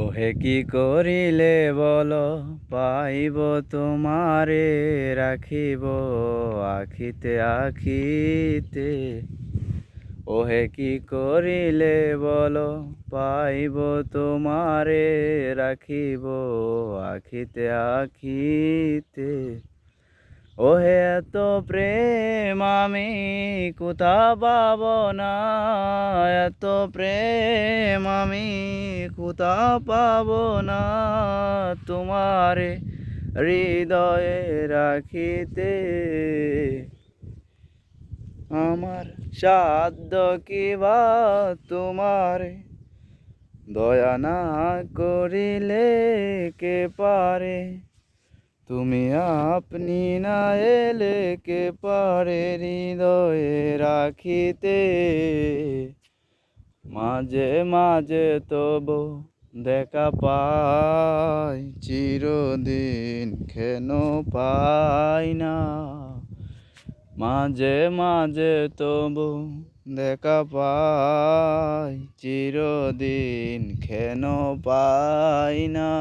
ওহে কি করিলে বলো, পাইব তোমারে, রাখিব আখিতে আখিতে। ওহে কি করিলে বলো, পাইব তোমারে, রাখিব আখিতে আখিতে। ওহে এত প্রেম আমি কোথা পাব না, এত প্রেম আমি কোথা পাব না, তোমারে হৃদয়ে রাখিতে। আমার সাধ্য কি বা তোমারে দয়া না করিলে কে পারে, তুমি আপনি না এলে কে পারে হৃদয়ে রাখিতে। মাঝে মাঝে তবু দেখা পাই, চিরদিন কেন পাই না। মাঝে মাঝে তবু দেখা পাই, চিরদিন কেন পাই না।